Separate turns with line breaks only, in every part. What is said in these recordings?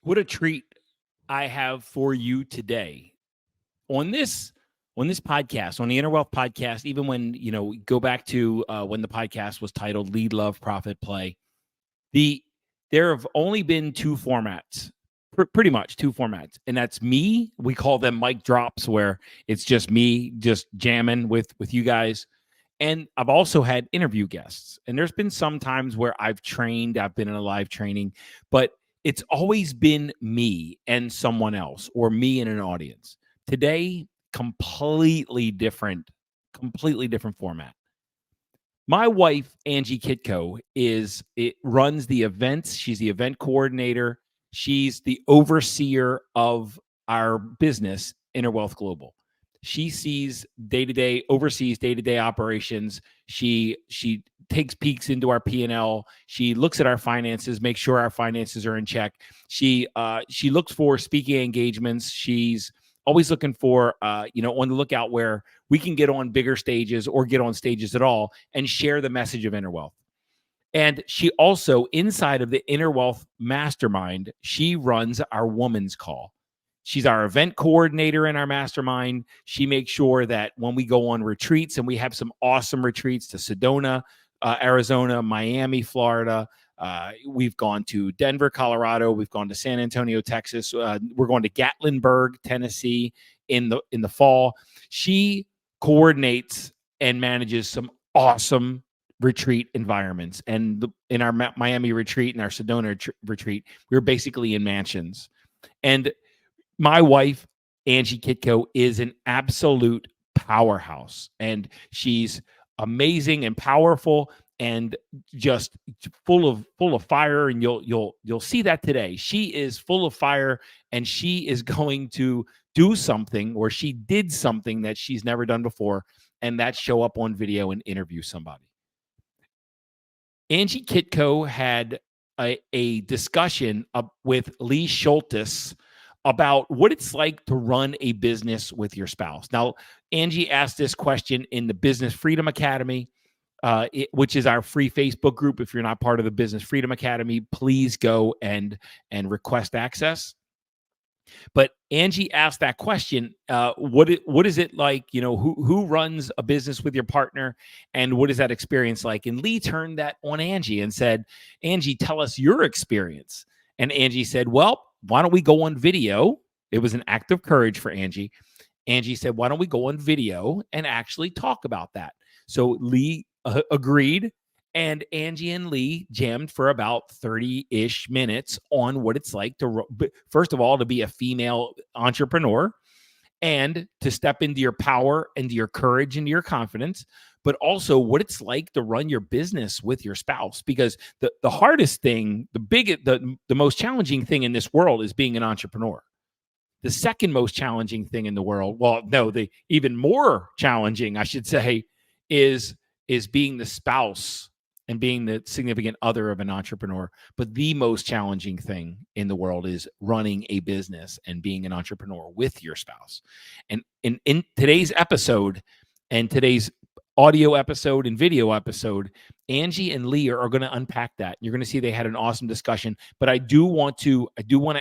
What a treat I have for you today on this podcast, on the Inner Wealth podcast. Even when we go back to when the podcast was titled "Lead, Love, Profit, Play," the there have only been two formats, pretty much two formats, and that's me. We call them mic drops, where it's just me just jamming with you guys. And I've also had interview guests. And there's been some times where I've been in a live training, but it's always been me and someone else, or me and an audience. Today, completely different format. My wife, Angie Kitko, runs the events. She's the event coordinator. She's the overseer of our business, Inner Wealth Global. She oversees day-to-day operations. She takes peeks into our P&L. She looks at our finances, makes sure our finances are in check. She looks for speaking engagements. She's always looking for on the lookout where we can get on bigger stages or get on stages at all and share the message of Inner Wealth. And she also, inside of the Inner Wealth Mastermind, she runs our woman's call. She's our event coordinator in our mastermind. She makes sure that when we go on retreats, and we have some awesome retreats to Sedona, Arizona, Miami, Florida. We've gone to Denver, Colorado. We've gone to San Antonio, Texas. We're going to Gatlinburg, Tennessee in the fall. She coordinates and manages some awesome retreat environments. And in our Miami retreat and our Sedona retreat, we were basically in mansions. And my wife, Angie Kitko, is an absolute powerhouse, and she's amazing and powerful and just full of fire. And you'll see that today. She is full of fire, and she is going to do something, or she did something that she's never done before, and that's show up on video and interview somebody. Angie Kitko had a discussion with Leigh Shultis about what it's like to run a business with your spouse. Now, Angie asked this question in the Business Freedom Academy, which is our free Facebook group. If you're not part of the Business Freedom Academy, please go and request access. But Angie asked that question: what is it like? Who runs a business with your partner, and what is that experience like? And Leigh turned that on Angie and said, "Angie, tell us your experience." And Angie said, "Well, why don't we go on video?" It was an act of courage for Angie. Angie said, "Why don't we go on video and actually talk about that?" So Leigh agreed. And Angie and Leigh jammed for about 30-ish minutes on what it's like to, first of all, to be a female entrepreneur and to step into your power, into your courage, into your confidence, but also what it's like to run your business with your spouse. Because the hardest thing, the most challenging thing in this world is being an entrepreneur. The second most challenging thing in the world, the even more challenging, I should say, is being the spouse and being the significant other of an entrepreneur. But the most challenging thing in the world is running a business and being an entrepreneur with your spouse. And in today's episode, and today's audio episode and video episode, Angie and Leigh are going to unpack that. You're going to see they had an awesome discussion. But I do want to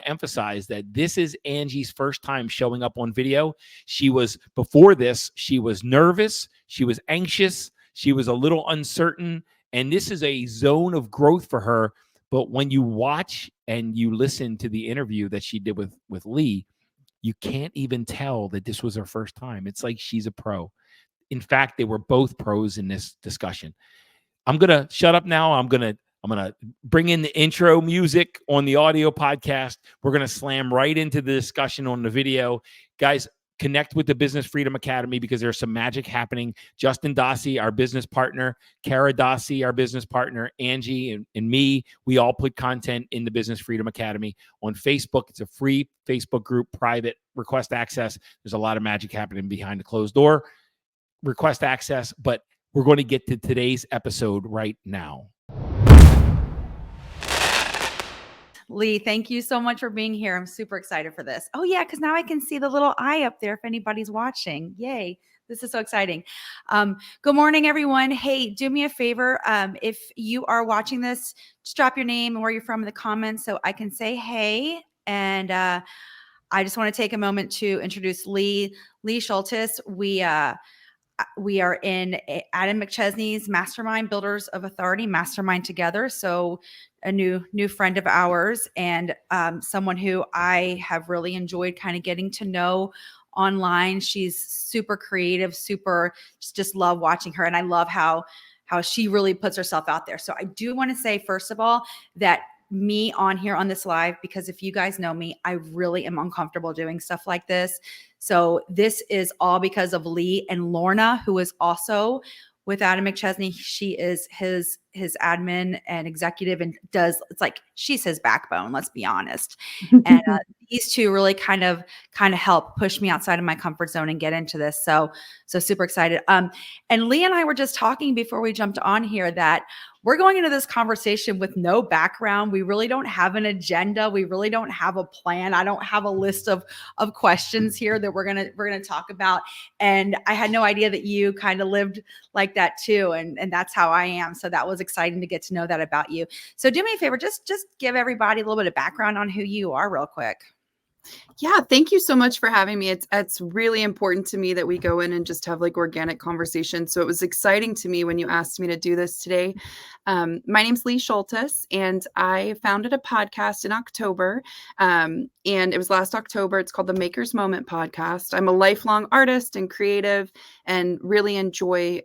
emphasize that this is Angie's first time showing up on video. Before this, she was nervous, she was anxious, she was a little uncertain. And this is a zone of growth for her. But when you watch and you listen to the interview that she did with Leigh, you can't even tell that this was her first time. It's like she's a pro. In fact, they were both pros in this discussion. I'm going to shut up now. I'm going to bring in the intro music on the audio podcast. We're going to slam right into the discussion on the video. Guys, connect with the Business Freedom Academy, because there's some magic happening. Justin Dossi, our business partner, Kara Dossi, our business partner, Angie and me, we all put content in the Business Freedom Academy on Facebook. It's a free Facebook group, private, request access. There's a lot of magic happening behind the closed door. Request access, but we're going to get to today's episode right now.
Leigh, thank you so much for being here. I'm super excited for this. Oh yeah, because now I can see the little eye up there if anybody's watching. Yay. This is so exciting. Good morning, everyone. Hey, do me a favor. If you are watching this, just drop your name and where you're from in the comments so I can say hey. And I just want to take a moment to introduce Leigh Shultis. We are in Adam McChesney's Mastermind, Builders of Authority Mastermind together. So a new friend of ours, and someone who I have really enjoyed kind of getting to know online. She's super creative, super just love watching her. And I love how she really puts herself out there. So I do want to say, first of all, that me on here on this live, because if you guys know me, I really am uncomfortable doing stuff like this. So this is all because of Leigh and Lorna, who is also with Adam McChesney. She is his admin and executive, and it's like she's his backbone, let's be honest. And these two really kind of help push me outside of my comfort zone and get into this. So super excited. And Leigh and I were just talking before we jumped on here that we're going into this conversation with no background. We really don't have an agenda. We really don't have a plan. I don't have a list of questions here that we're gonna talk about. And I had no idea that you kind of lived like that too. And that's how I am. So that was exciting to get to know that about you. So do me a favor, just give everybody a little bit of background on who you are real quick.
Yeah, thank you so much for having me. It's really important to me that we go in and just have like organic conversations. So it was exciting to me when you asked me to do this today. My name's Leigh Shultis, and I founded a podcast in October. And it was last October. It's called the Maker's Moment Podcast. I'm a lifelong artist and creative, and really enjoy,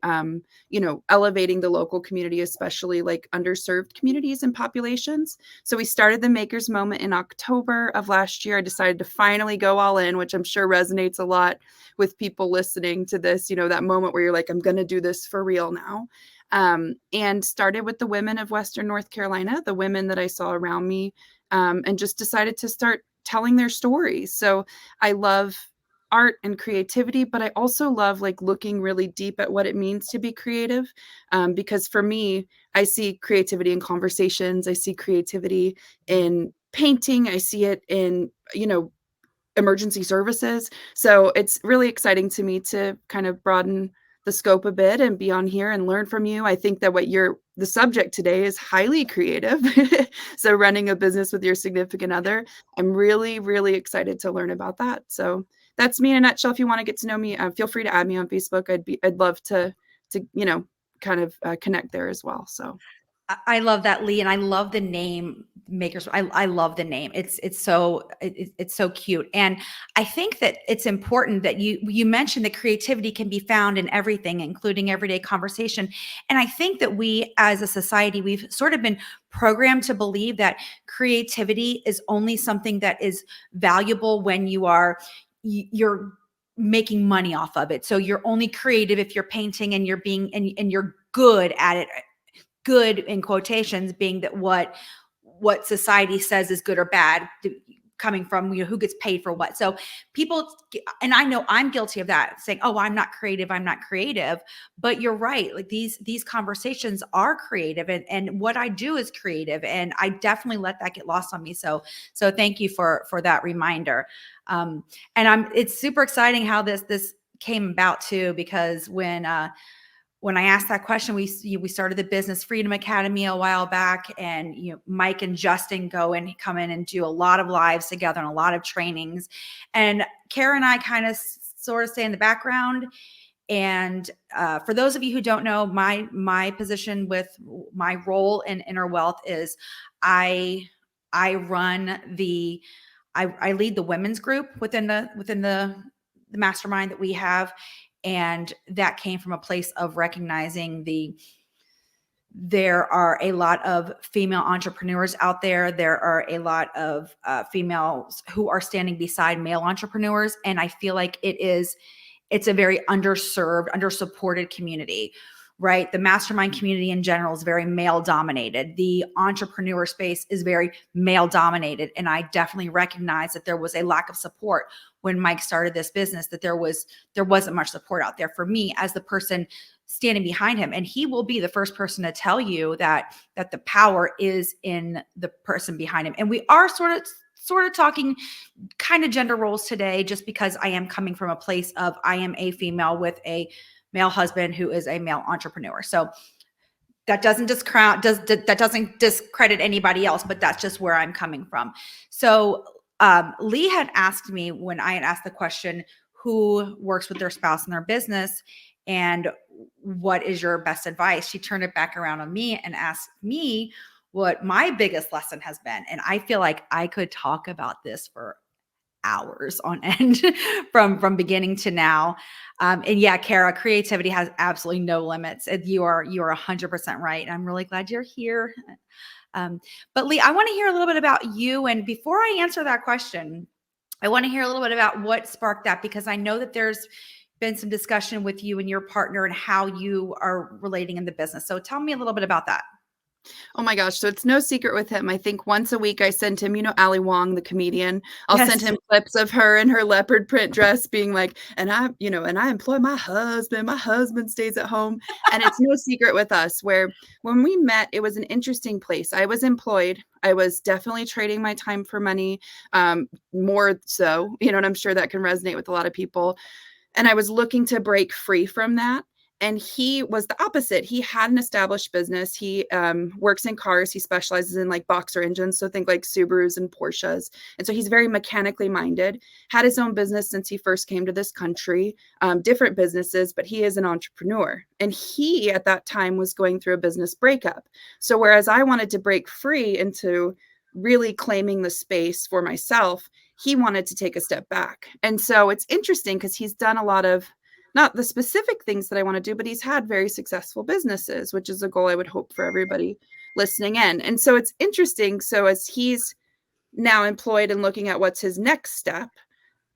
elevating the local community, especially like underserved communities and populations. So we started the Maker's Moment in October of last year. I decided to finally go all in, which I'm sure resonates a lot with people listening to this, that moment where you're like, I'm going to do this for real now. And started with the women of Western North Carolina, the women that I saw around me, and just decided to start telling their stories. So I love art and creativity, but I also love like looking really deep at what it means to be creative. Because for me, I see creativity in conversations. I see creativity in painting. I see it in, emergency services. So it's really exciting to me to kind of broaden the scope a bit and be on here and learn from you. I think that the subject today is highly creative. So running a business with your significant other, I'm really, really excited to learn about that. So that's me in a nutshell. If you want to get to know me, feel free to add me on Facebook. I'd love to kind of connect there as well. So
I love that, Leigh, and I love the name Makers. I love the name. It's so cute, and I think that it's important that you mentioned that creativity can be found in everything, including everyday conversation. And I think that we, as a society, we've sort of been programmed to believe that creativity is only something that is valuable when you're making money off of it. So you're only creative if you're painting and you're being and you're good at it. Good in quotations being that what society says is good or bad, coming from who gets paid for what. So people, and I know I'm guilty of that, saying, oh, I'm not creative, but you're right, like these conversations are creative, and what I do is creative, and I definitely let that get lost on me. So thank you for that reminder. And it's super exciting how this came about too, because when I asked that question, we started the Business Freedom Academy a while back, and Mike and Justin come in and do a lot of lives together and a lot of trainings. And Kara and I kind of sort of stay in the background. And for those of you who don't know, my position with my role in Inner Wealth is I lead the women's group within the mastermind that we have. And that came from a place of recognizing there are a lot of female entrepreneurs out there. There are a lot of females who are standing beside male entrepreneurs. And I feel like it's a very underserved, undersupported community, right? The mastermind community in general is very male dominated. The entrepreneur space is very male dominated. And I definitely recognize that there was a lack of support when Mike started this business, that there wasn't much support out there for me as the person standing behind him. And he will be the first person to tell you that the power is in the person behind him. And we are sort of talking kind of gender roles today, just because I am coming from a place of I am a female with a male husband who is a male entrepreneur. So that doesn't discredit anybody else, but that's just where I'm coming from. So Leigh had asked me when I had asked the question, who works with their spouse in their business and what is your best advice? She turned it back around on me and asked me what my biggest lesson has been. And I feel like I could talk about this for hours on end from beginning to now. And yeah, Kara, creativity has absolutely no limits. You are 100% right. And I'm really glad you're here. But Leigh, I want to hear a little bit about you. And before I answer that question, I want to hear a little bit about what sparked that, because I know that there's been some discussion with you and your partner and how you are relating in the business. So tell me a little bit about that.
Oh my gosh. So it's no secret with him. I think once a week I send him, Ali Wong, the comedian. I'll
Yes.
send him clips of her in her leopard print dress being like, and I employ my husband stays at home. And it's no secret with us where when we met, it was an interesting place. I was employed. I was definitely trading my time for money, more so, and I'm sure that can resonate with a lot of people. And I was looking to break free from that. And he was the opposite. He had an established business. He works in cars. He specializes in like boxer engines. So think like Subarus and Porsches. And so he's very mechanically minded, had his own business since he first came to this country, different businesses, but he is an entrepreneur. And he at that time was going through a business breakup. So whereas I wanted to break free into really claiming the space for myself, he wanted to take a step back. And so it's interesting because he's done a lot of not the specific things that I want to do, but he's had very successful businesses, which is a goal I would hope for everybody listening in. And so it's interesting. So as he's now employed and looking at what's his next step,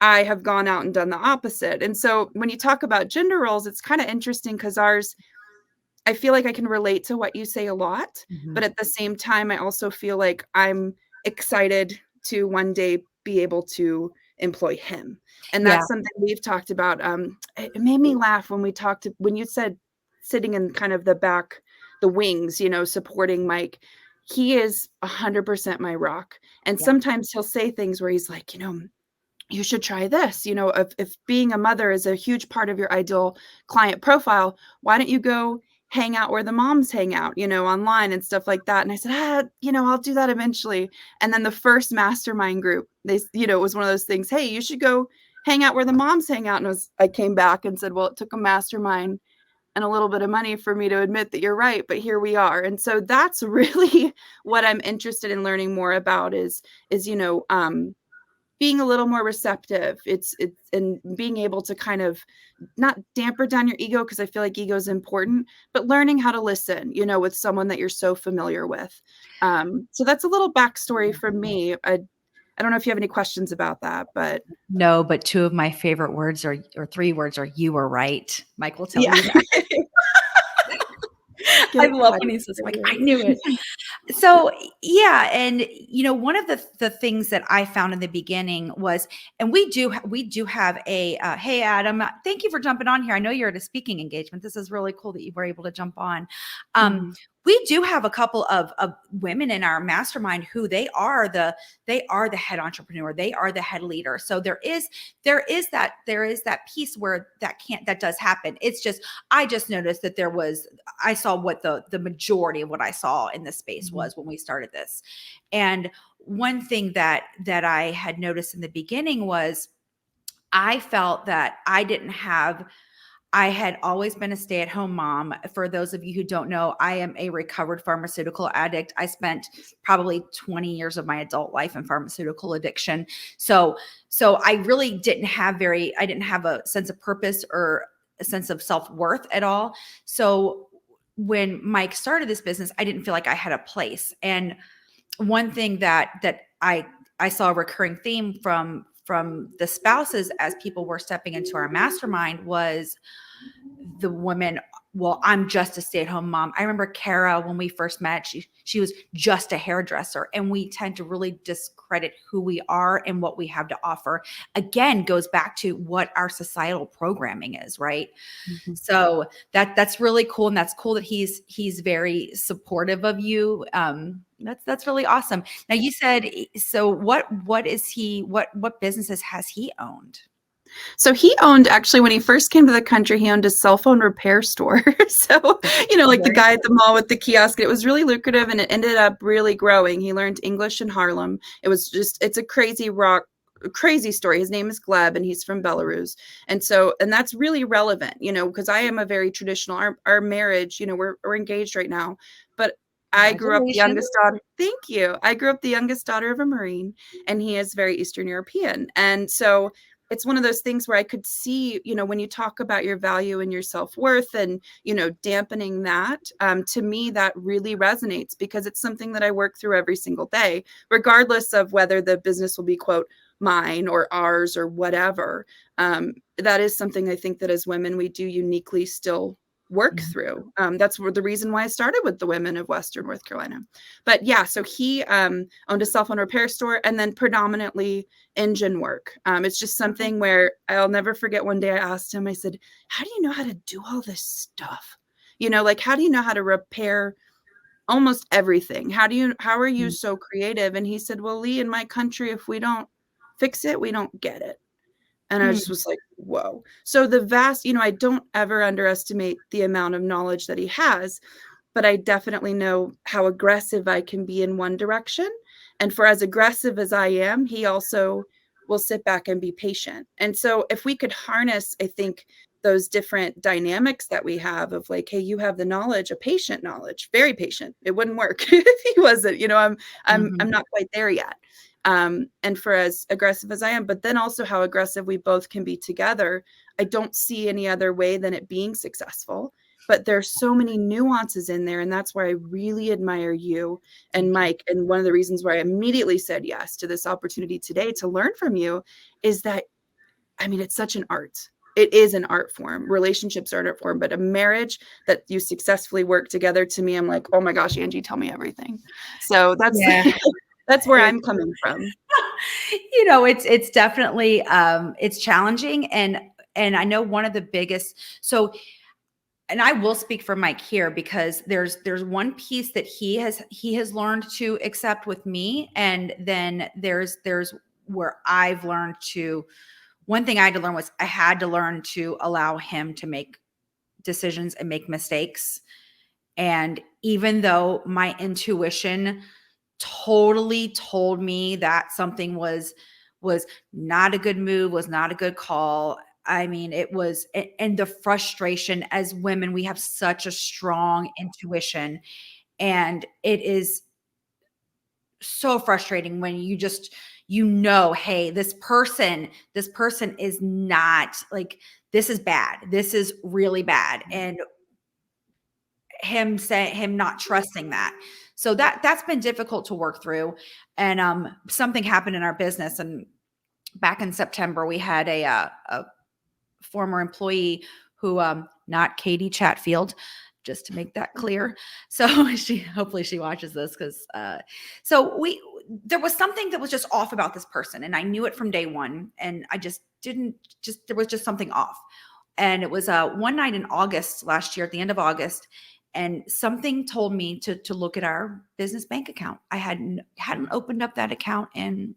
I have gone out and done the opposite. And so when you talk about gender roles, it's kind of interesting because I feel like I can relate to what you say a lot, but at the same time, I also feel like I'm excited to one day be able to employ him. And that's something we've talked about. It made me laugh when you said sitting in kind of the wings, supporting Mike. He is 100% my rock. And sometimes he'll say things where he's like, you should try this, if being a mother is a huge part of your ideal client profile, why don't you go hang out where the moms hang out, online and stuff like that. And I said, I'll do that eventually. And then the first mastermind group, it was one of those things, hey, you should go hang out where the moms hang out. And I came back and said, well, it took a mastermind and a little bit of money for me to admit that you're right, but here we are. And so that's really what I'm interested in learning more about is being a little more receptive. It's and being able to kind of not damper down your ego, because I feel like ego is important, but learning how to listen, with someone that you're so familiar with. So that's a little backstory from me. I don't know if you have any questions about that, but
no, but two of my favorite words or three words are "you were right." Mike will tell you that. I love when he says, like, I knew it. So yeah. And one of the things that I found in the beginning was, and we do have a, hey, Adam, thank you for jumping on here. I know you're at a speaking engagement. This is really cool that you were able to jump on. We do have a couple of women in our mastermind who they are the head entrepreneur. They are the head leader. So there is that piece where that does happen. It's just, I just noticed that I saw what the majority of what I saw in the space was when we started this. And one thing that I had noticed in the beginning was I felt that I had always been a stay-at-home mom. For those of you who don't know, I am a recovered pharmaceutical addict. I spent probably 20 years of my adult life in pharmaceutical addiction. So I really didn't have a sense of purpose or a sense of self-worth at all. So when Mike started this business, I didn't feel like I had a place. And one thing that I saw a recurring theme from the spouses as people were stepping into our mastermind was the women, well, I'm just a stay-at-home mom. I remember Kara, when we first met, she was just a hairdresser, and we tend to really discredit who we are and what we have to offer. Again, goes back to what our societal programming is, right? So that's really cool. And that's cool that he's very supportive of you. That's really awesome. Now you said, so what businesses has he owned?
So he owned, actually, when he first came to the country, he owned a cell phone repair store. So, like the guy at the mall with the kiosk, it was really lucrative and it ended up really growing. He learned English in Harlem. It's a crazy story. His name is Gleb and he's from Belarus. And that's really relevant, because I am a very traditional, our marriage, we're engaged right now, but I grew up the youngest daughter. Thank you. I grew up the youngest daughter of a Marine, and he is very Eastern European. And so it's one of those things where I could see, when you talk about your value and your self-worth and, dampening that, to me, that really resonates because it's something that I work through every single day, regardless of whether the business will be, quote, mine or ours or whatever. That is something I think that as women, we do uniquely still work through. That's the reason why I started with the women of Western North Carolina. But yeah, so he owned a cell phone repair store and then predominantly engine work. It's just something where I'll never forget one day I asked him, I said, how do you know how to do all this stuff? How do you know how to repair almost everything? How are you so creative? And he said, well, Leigh, in my country, if we don't fix it, we don't get it. And I just was like, whoa. So the vast, I don't ever underestimate the amount of knowledge that he has, but I definitely know how aggressive I can be in one direction. And for as aggressive as I am, he also will sit back and be patient. And so if we could harness, I think, those different dynamics that we have of like, hey, you have the knowledge, a patient knowledge, very patient. It wouldn't work if he wasn't, I'm not quite there yet. And for as aggressive as I am, but then also how aggressive we both can be together. I don't see any other way than it being successful, but there's so many nuances in there. And that's why I really admire you and Mike. And one of the reasons why I immediately said yes to this opportunity today to learn from you is that, it's such an art. It is an art form. Relationships are an art form, but a marriage that you successfully work together, to me, I'm like, oh my gosh, Angie, tell me everything. So that's that's where I'm coming from.
It's definitely it's challenging, and I know one of the biggest. So, and I will speak for Mike here because there's one piece that he has learned to accept with me, and then there's where I've learned to. One thing I had to learn was I had to learn to allow him to make decisions and make mistakes. And even though my intuition totally told me that something was not a good move, was not a good call. It was, and the frustration as women, we have such a strong intuition, and it is so frustrating when you just, hey, this person is not like, this is bad. This is really bad. And him not trusting that. So that's been difficult to work through. And something happened in our business. And back in September, we had a former employee who, not Katie Chatfield, just to make that clear. So hopefully she watches this because there was something that was just off about this person. And I knew it from day one. And I there was just something off. And it was one night in August last year, at the end of August, and something told me to look at our business bank account. I hadn't opened up that account in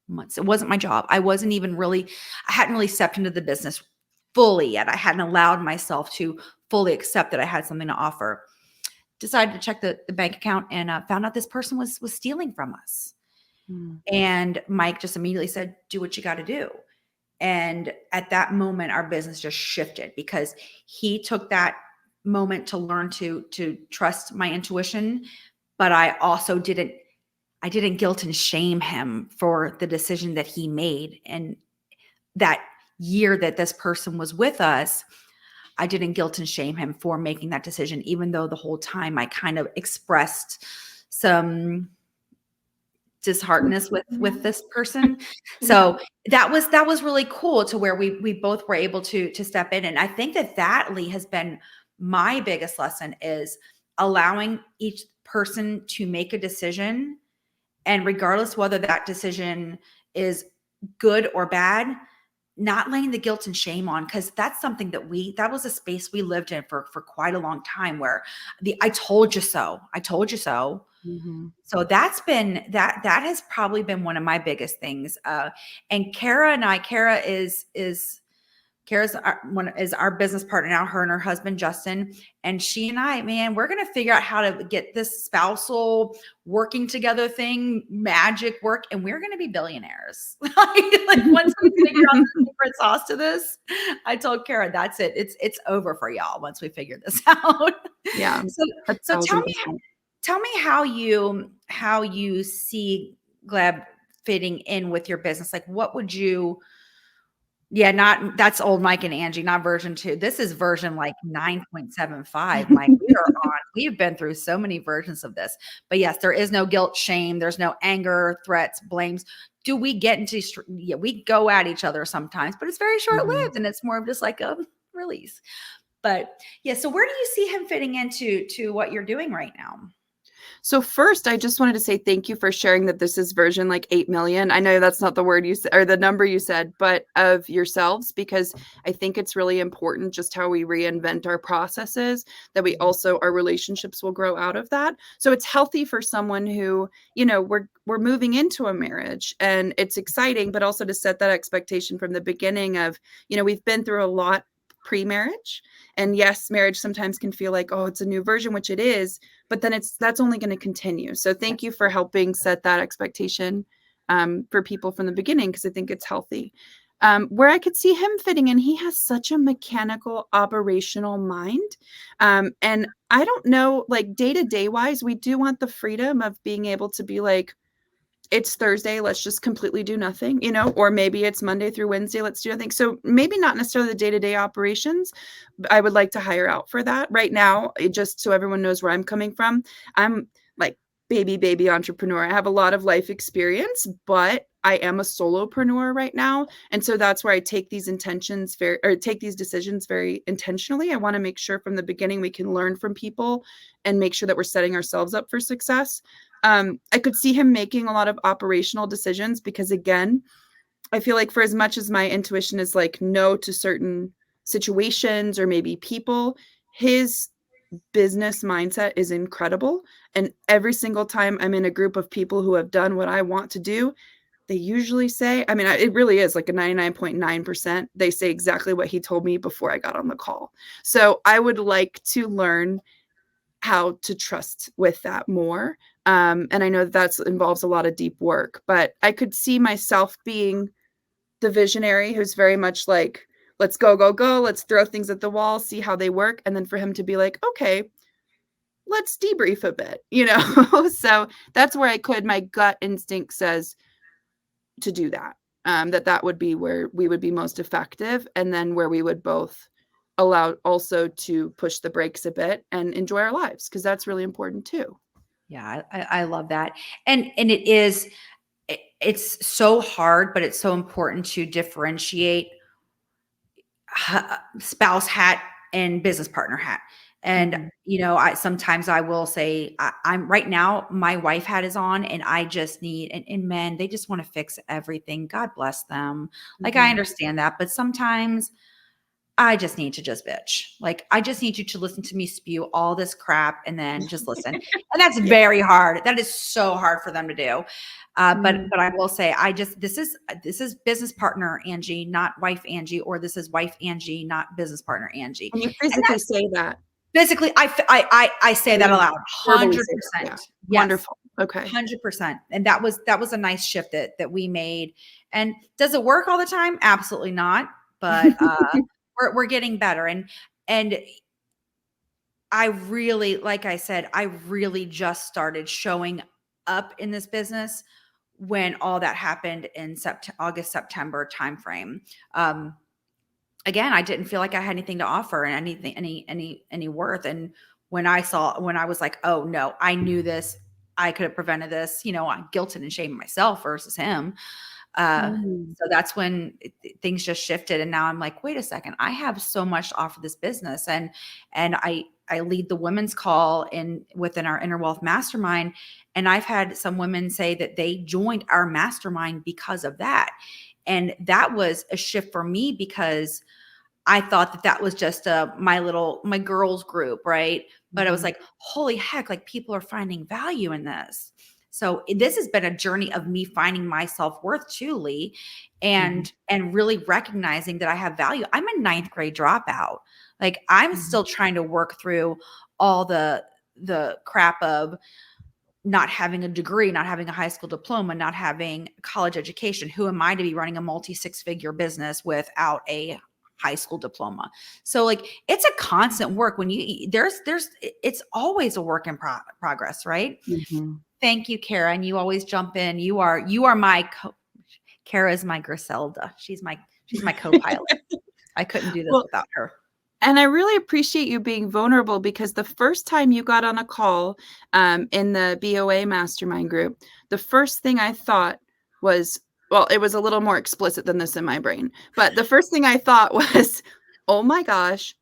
months. It wasn't my job. I hadn't really stepped into the business fully yet. I hadn't allowed myself to fully accept that I had something to offer. Decided to check the bank account and found out this person was stealing from us. And Mike just immediately said, do what you got to do. And at that moment, our business just shifted because he took that moment to learn to trust my intuition. But I also didn't guilt and shame him for the decision that he made. And that year that this person was with us, I didn't guilt and shame him for making that decision, even though the whole time I kind of expressed some disheartedness with this person. So that was really cool, to where we both were able to step in. And I think that Leigh has been my biggest lesson, is allowing each person to make a decision, and regardless whether that decision is good or bad, not laying the guilt and shame on, because that's something that was a space we lived in for quite a long time, where I told you so. So that's been that has probably been one of my biggest things. And Kara is our business partner now, her and her husband, Justin, and she and I, man, we're going to figure out how to get this spousal working together thing, magic work. And we're going to be billionaires. like once we figure out the secret sauce to this, I told Kara, that's it. It's over for y'all once we figure this out.
Yeah.
So tell me how you see Gleb fitting in with your business. Like, what would you, that's old Mike and Angie, not version 2. This is version like 9.75. Mike, we've been through so many versions of this, but yes, there is no guilt, shame. There's no anger, threats, blames. Do we get into, we go at each other sometimes, but it's very short lived and it's more of just like a release. But yeah, so where do you see him fitting into what you're doing right now?
So first, I just wanted to say thank you for sharing that this is version like 8 million. I know that's not the word you said or the number you said, but of yourselves, because I think it's really important just how we reinvent our processes, that we also, our relationships will grow out of that. So it's healthy for someone who, we're moving into a marriage and it's exciting, but also to set that expectation from the beginning of, we've been through a lot pre-marriage. And yes, marriage sometimes can feel like, oh, it's a new version, which it is, but then that's only going to continue. So thank you for helping set that expectation for people from the beginning, because I think it's healthy. Where I could see him fitting in, he has such a mechanical, operational mind. And I don't know, like day-to-day wise, we do want the freedom of being able to be like, it's Thursday, let's just completely do nothing, or maybe it's Monday through Wednesday, let's do nothing. So maybe not necessarily the day-to-day operations, but I would like to hire out for that. Right now, just so everyone knows where I'm coming from, I'm like baby entrepreneur. I have a lot of life experience, but I am a solopreneur right now. And so that's where I take these decisions very intentionally. I want to make sure from the beginning we can learn from people and make sure that we're setting ourselves up for success. I could see him making a lot of operational decisions because, again, I feel like for as much as my intuition is like no to certain situations or maybe people, his business mindset is incredible. And every single time I'm in a group of people who have done what I want to do, they usually say, I mean, it really is like a 99.9%. They say exactly what he told me before I got on the call. So I would like to learn how to trust with that more. And I know that involves a lot of deep work, but I could see myself being the visionary who's very much like, let's go. Let's throw things at the wall, see how they work. And then for him to be like, okay, let's debrief a bit, So that's where my gut instinct says to do that, that would be where we would be most effective. And then where we would both allow also to push the brakes a bit and enjoy our lives, because that's really important too.
Yeah, I love that. And it's so hard, but it's so important to differentiate spouse hat and business partner hat. And, sometimes I will say I'm right now, my wife hat is on and I just need, and men, they just want to fix everything. God bless them. Like, I understand that, but sometimes I just need to just bitch. Like, I just need you to listen to me spew all this crap and then just listen. And that's very hard. That is so hard for them to do. But I will say, this is business partner Angie, not wife Angie, or this is wife Angie, not business partner Angie.
And you physically say that.
Physically, I say that aloud. 100%.
Yeah.
Yes.
Wonderful. Okay.
100%. And that was a nice shift that we made. And does it work all the time? Absolutely not. But we're getting better. And I really, like I said, I really just started showing up in this business when all that happened in August, September timeframe. Again, I didn't feel like I had anything to offer and anything, any worth. And when I was like, oh no, I knew this, I could have prevented this, I guilted and shamed myself versus him. So that's when things just shifted. And now I'm like, wait a second, I have so much to offer this business. And I lead the women's call within our Inner Wealth Mastermind. And I've had some women say that they joined our mastermind because of that. And that was a shift for me, because I thought that was just my girls group, right? but I was like, holy heck, like people are finding value in this. So this has been a journey of me finding my self-worth too, Leigh, and really recognizing that I have value. I'm a 9th grade dropout. Like I'm still trying to work through all the crap of not having a degree, not having a high school diploma, not having college education. Who am I to be running a multi-6-figure business without a high school diploma? So like, it's a constant work when it's always a work in progress, right? Thank you, Kara. And you always jump in. You are my Kara is my Griselda. She's my co-pilot. I couldn't do this without her.
And I really appreciate you being vulnerable, because the first time you got on a call in the BOA mastermind group, the first thing I thought was, well, it was a little more explicit than this in my brain, but the first thing I thought was, oh my gosh,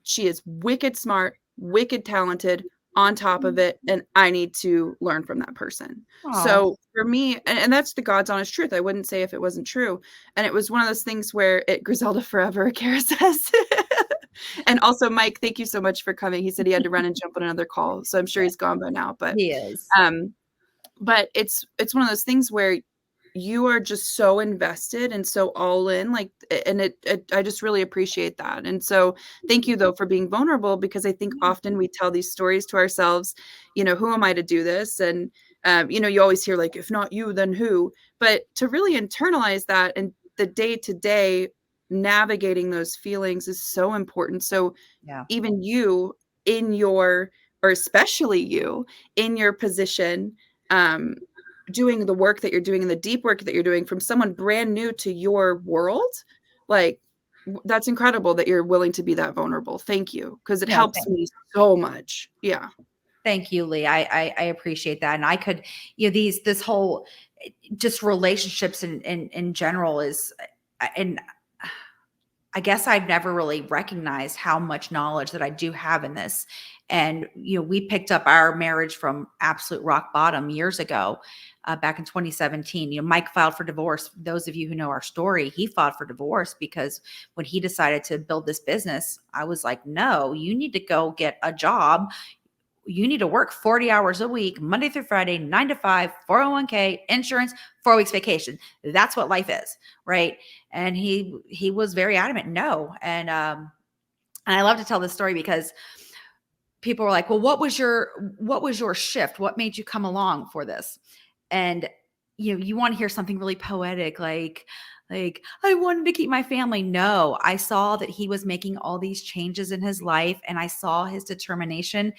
she is wicked smart, wicked talented, on top of it, and I need to learn from that person.
Aww.
So for me, and that's the God's honest truth. I wouldn't say if it wasn't true. And it was one of those things where Griselda forever, Kara says. And also, Mike, thank you so much for coming. He said he had to run and jump on another call, so I'm sure he's gone by now. But
he is.
But it's one of those things where you are just so invested and so all in, like, and I just really appreciate that. And so thank you though for being vulnerable, because I think often we tell these stories to ourselves, who am I to do this? And, you always hear like, if not you, then who? But to really internalize that and the day-to-day navigating those feelings is so important. So even you or especially you in your position, doing the work that you're doing and the deep work that you're doing from someone brand new to your world, like that's incredible that you're willing to be that vulnerable. Thank you. Because it helps me so much. Yeah.
Thank you, Leigh. I appreciate that. And I could, this whole just relationships in general is, and I guess I've never really recognized how much knowledge that I do have in this. And, we picked up our marriage from absolute rock bottom years ago, back in 2017. Mike filed for divorce. Those of you who know our story, he filed for divorce because when he decided to build this business, I was like, no, you need to go get a job. You need to work 40 hours a week, Monday through Friday, 9 to 5, 401k, insurance, 4 weeks vacation. That's what life is, right? And he was very adamant, no. And I love to tell this story because people were like, well, what was your shift? What made you come along for this? And you want to hear something really poetic, like I wanted to keep my family. No, I saw that he was making all these changes in his life, and I saw his determination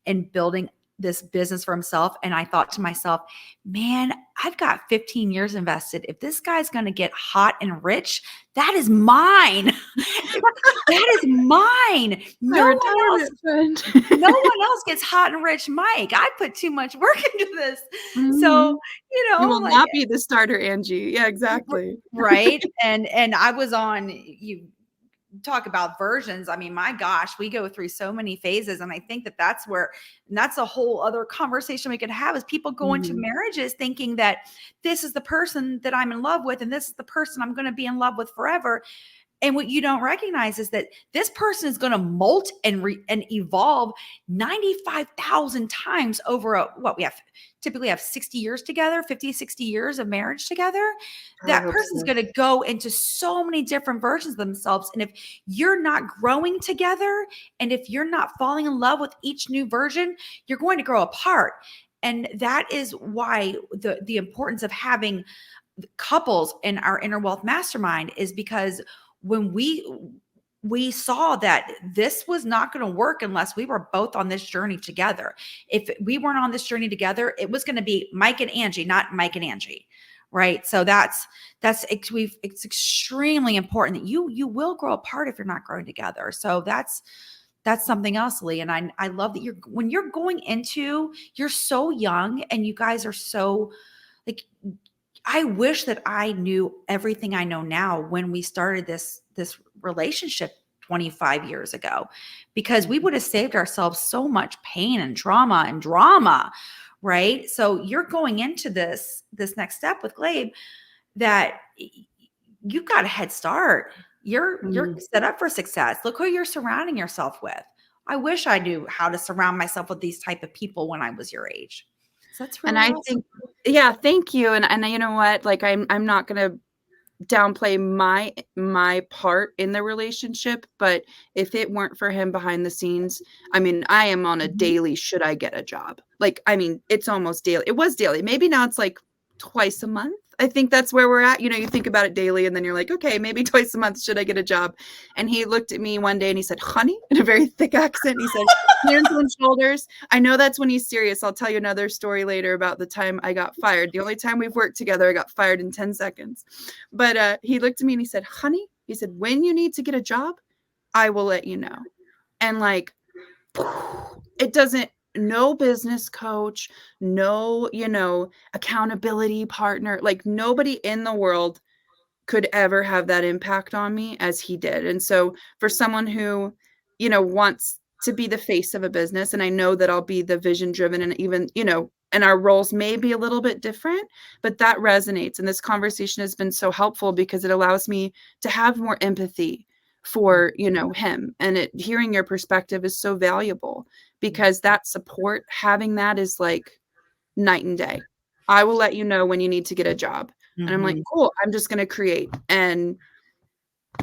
in building this business for himself. And I thought to myself, man, I've got 15 years invested. If this guy's going to get hot and rich, that is mine. That is mine. No one else gets hot and rich, Mike. I put too much work into this. So,
you will not be the starter, Angie. Yeah, exactly.
Right. And I was on, you talk about versions. I mean, my gosh, we go through so many phases. And I think that's a whole other conversation we could have, is people go into marriages thinking that this is the person that I'm in love with, and this is the person I'm going to be in love with forever. And what you don't recognize is that this person is going to molt and evolve 95,000 times over we typically have 60 years together, 50, 60 years of marriage together. That person's going to go into so many different versions of themselves. And if you're not growing together, and if you're not falling in love with each new version, you're going to grow apart. And that is why the importance of having couples in our Inner Wealth Mastermind is because when we saw that this was not going to work unless we were both on this journey together. If we weren't on this journey together, it was going to be Mike and Angie, not Mike and Angie. Right. So it's extremely important that you will grow apart if you're not growing together. So that's something else, Leigh. And I love that when you're going into, you're so young and you guys are so like, I wish that I knew everything I know now when we started this relationship 25 years ago, because we would have saved ourselves so much pain and trauma and drama, right? So you're going into this next step with Glaive that you've got a head start. You're set up for success. Look who you're surrounding yourself with. I wish I knew how to surround myself with these type of people when I was your age. So that's really
And I
awesome.
think, yeah, thank you. And you know what? Like, I'm not going to downplay my part in the relationship, but if it weren't for him behind the scenes, I mean, I am on a daily, should I get a job? Like, I mean, it's almost daily. It was daily. Maybe now it's like twice a month. I think that's where we're at. You know, you think about it daily and then you're like, okay, maybe twice a month, should I get a job? And he looked at me one day and he said, honey, in a very thick accent. He said, hands on shoulders. I know that's when he's serious. I'll tell you another story later about the time I got fired. The only time we've worked together, I got fired in 10 seconds. But he looked at me and he said, honey, he said, when you need to get a job, I will let you know. And like, it doesn't, no business coach, no, you know, accountability partner, like nobody in the world could ever have that impact on me as he did. And so for someone who, you know, wants to be the face of a business, and I know that I'll be the vision driven, and even, you know, and our roles may be a little bit different, but that resonates. And this conversation has been so helpful because it allows me to have more empathy for, you know, him. And hearing your perspective is so valuable because that support, having that is like night and day. I will let you know when you need to get a job. And I'm like, cool, I'm just going to create. And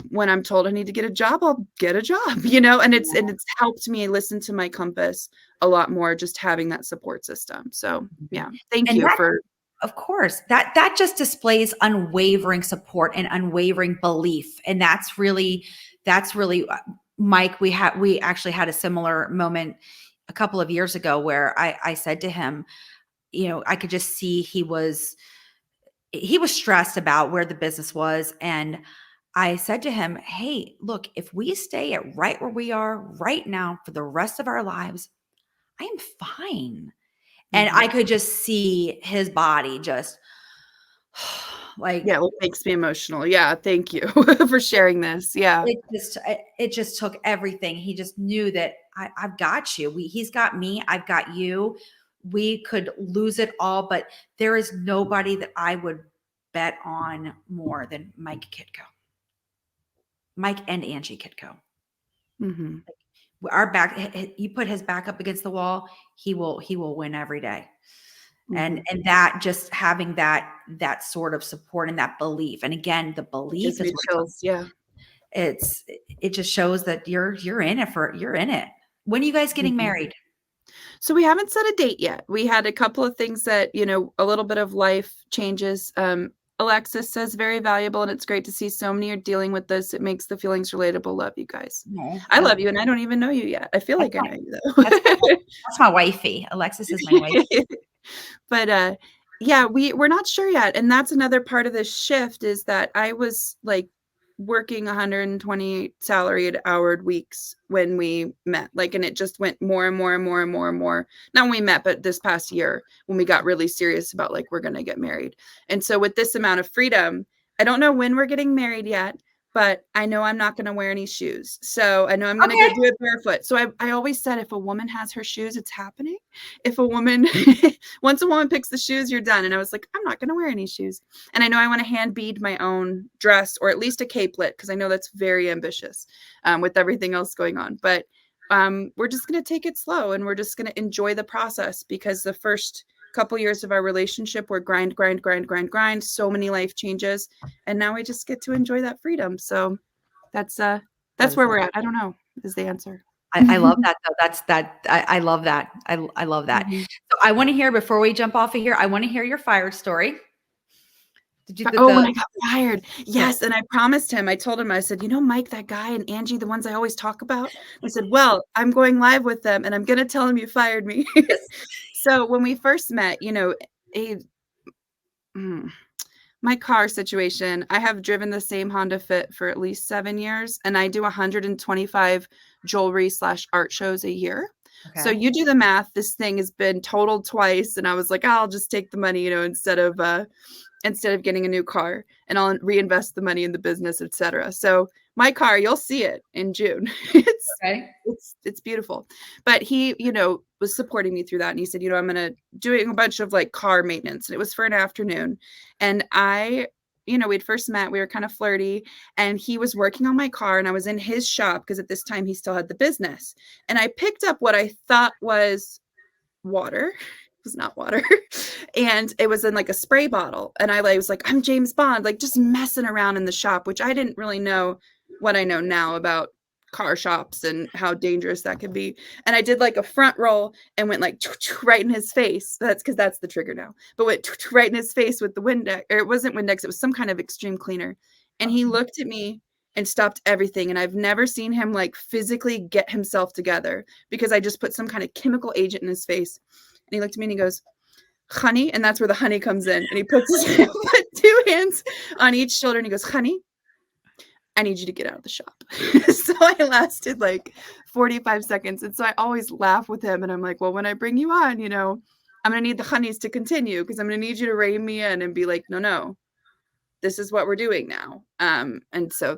when I'm told I need to get a job, I'll get a job, you know, and it's helped me listen to my compass a lot more, just having that support system. So yeah, thank you for.
Of course, that just displays unwavering support and unwavering belief. And that's really, Mike, we actually had a similar moment a couple of years ago where I said to him, you know, I could just see he was stressed about where the business was. And I said to him, hey, look, if we stay at right where we are right now for the rest of our lives, I am fine. And I could just see his body just like,
yeah, it makes me emotional. Yeah. Thank you for sharing this. Yeah.
It just took everything. He just knew that I've got you. He's got me. I've got you. We could lose it all, but there is nobody that I would bet on more than Mike Kitko. Mike and Angie Kitko. Our back, you put his back up against the wall, he will win every day. And that, just having that sort of support and that belief. And again, the belief is
chills. Yeah.
It just shows that you're in it. When are you guys getting married?
So we haven't set a date yet. We had a couple of things that, you know, a little bit of life changes. Alexis says very valuable, and it's great to see so many are dealing with this. It makes the feelings relatable. Love you guys. I love you, and I don't even know you yet. I feel like I know you though.
That's my wifey. Alexis is my wifey.
But yeah, we're not sure yet. And that's another part of this shift, is that I was like working 120 salaried hour weeks when we met, like, and it just went more and more and more and more and more. Not when we met, but this past year when we got really serious about like, we're going to get married. And so with this amount of freedom, I don't know when we're getting married yet, but I know I'm not going to wear any shoes. So I know I'm going to do it barefoot. So I always said, if a woman has her shoes, it's happening. If a woman, once a woman picks the shoes, you're done. And I was like, I'm not going to wear any shoes. And I know I want to hand bead my own dress, or at least a capelet, because I know that's very ambitious with everything else going on. But we're just going to take it slow, and we're just going to enjoy the process, because the first couple years of our relationship were grind. So many life changes, and now we just get to enjoy that freedom. So that's where we're at. I don't know is the answer.
I love that though. I love that. I love that. So I want to hear, before we jump off of here, I want to hear your fired story.
Did you? When I got fired, yes. And I promised him. I told him. I said, you know, Mike, that guy and Angie, the ones I always talk about. I said, well, I'm going live with them, and I'm going to tell him you fired me. So when we first met, you know, my car situation, I have driven the same Honda Fit for at least 7 years, and I do 125 jewelry / art shows a year. Okay. So you do the math. This thing has been totaled twice, and I was like, I'll just take the money, you know, instead of getting a new car, and I'll reinvest the money in the business, etc. So my car, you'll see it in June. It's beautiful. But he, you know, was supporting me through that. And he said, you know, I'm going to doing a bunch of like car maintenance. And it was for an afternoon. And I we'd first met, we were kind of flirty, and he was working on my car and I was in his shop because at this time he still had the business. And I picked up what I thought was water. It was not water. And it was in like a spray bottle. And I was like, I'm James Bond, like just messing around in the shop, which I didn't really know what I know now about car shops and how dangerous that could be. And I did like a front roll and went like right in his face. That's because that's the trigger now. But went right in his face with the Windex, or it wasn't Windex, it was some kind of extreme cleaner. And he looked at me and stopped everything. And I've never seen him like physically get himself together because I just put some kind of chemical agent in his face. And he looked at me and he goes, honey. And that's where the honey comes in. And he puts put 2 hands on each shoulder and he goes, honey, I need you to get out of the shop. So I lasted like 45 seconds. And so I always laugh with him. And I'm like, well, when I bring you on, I'm going to need the honeys to continue because I'm going to need you to rein me in and be like, no, this is what we're doing now. And so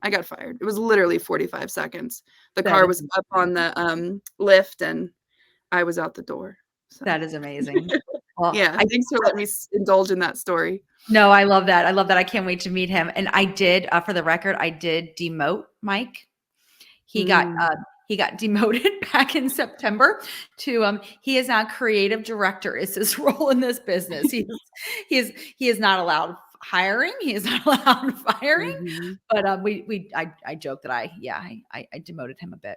I got fired. It was literally 45 seconds. The car was up on the lift and I was out the door. So.
That is amazing. Well,
yeah. Thanks for letting me indulge in that story.
No, I love that. I love that. I can't wait to meet him. And I did, for the record, I did demote Mike. He got demoted back in September to he is now creative director is his role in this business. He is not allowed hiring. He is not allowed firing. Mm-hmm. But I joke that I demoted him a bit.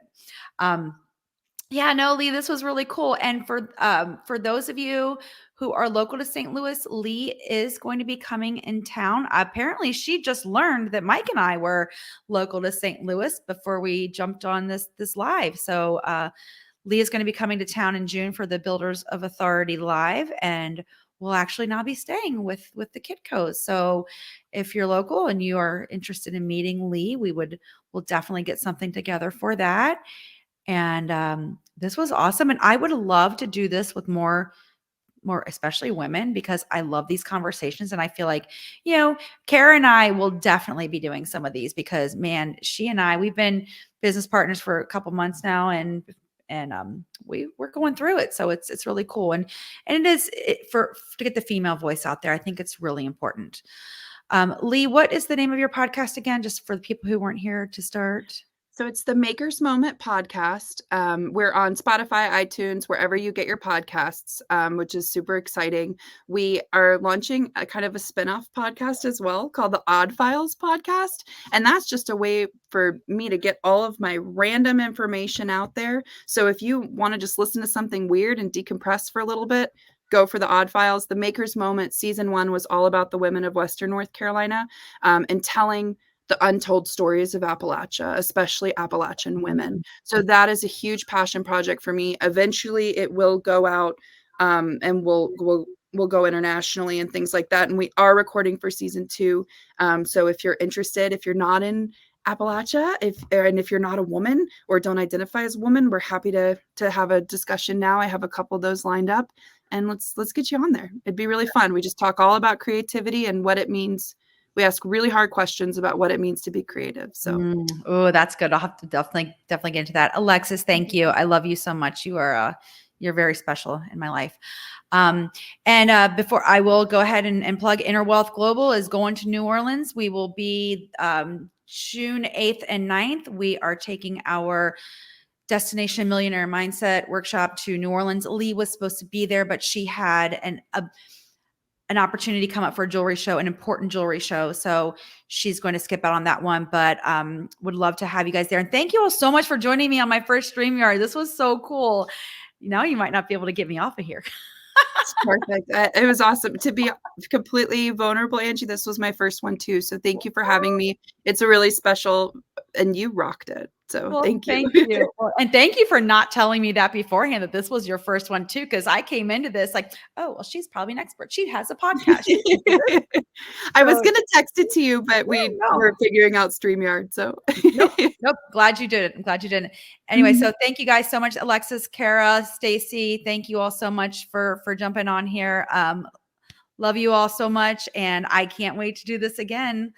Yeah, no, Leigh, this was really cool. And for those of you who are local to St. Louis, Leigh is going to be coming in town. Apparently, she just learned that Mike and I were local to St. Louis before we jumped on this live. So Leigh is going to be coming to town in June for the Builders of Authority Live, and we'll actually now be staying with the Kitkos. So if you're local and you are interested in meeting Leigh, we'll definitely get something together for that. And this was awesome. And I would love to do this with more, especially women, because I love these conversations. And I feel like, Kara and I will definitely be doing some of these because, man, she and I, we've been business partners for a couple months now, and we're going through it. So it's really cool. And it is to get the female voice out there. I think it's really important. Leigh, what is the name of your podcast again? Just for the people who weren't here to start.
So it's the Maker's Moment podcast. We're on Spotify, iTunes, wherever you get your podcasts, which is super exciting. We are launching a kind of a spinoff podcast as well called the Odd Files podcast. And that's just a way for me to get all of my random information out there. So if you want to just listen to something weird and decompress for a little bit, go for the Odd Files. The Maker's Moment season 1 was all about the women of Western North Carolina and telling the untold stories of Appalachia, especially Appalachian women. So that is a huge passion project for me. Eventually it will go out and we'll go internationally and things like that. And we are recording for season 2. So if you're interested, if you're not in Appalachia, if you're not a woman or don't identify as a woman, we're happy to have a discussion now. I have a couple of those lined up, and let's get you on there. It'd be really fun. We just talk all about creativity and what it means. We ask really hard questions about what it means to be creative. So,
oh, that's good. I'll have to definitely get into that. Alexis, thank you. I love you so much. You're very special in my life. And before I will go ahead and plug Inner Wealth Global is going to New Orleans. We will be June 8th and 9th. We are taking our Destination Millionaire Mindset workshop to New Orleans. Leigh was supposed to be there, but she had an opportunity come up for a jewelry show, an important jewelry show. So she's going to skip out on that one, but would love to have you guys there. And thank you all so much for joining me on my first StreamYard. This was so cool. Now you might not be able to get me off of here.
It's perfect. It was awesome to be completely vulnerable, Angie. This was my first one too. So thank you for having me. It's a really special, and you rocked it. So thank you.
Thank you. Well, and thank you for not telling me that beforehand, that this was your first one too. Cause I came into this like, oh, well, she's probably an expert. She has a podcast.
I was going to text it to you, but we were figuring out StreamYard. So
nope. Glad you did it. I'm glad you didn't. Anyway, so thank you guys so much. Alexis, Kara, Stacy, thank you all so much for jumping on here. Love you all so much. And I can't wait to do this again.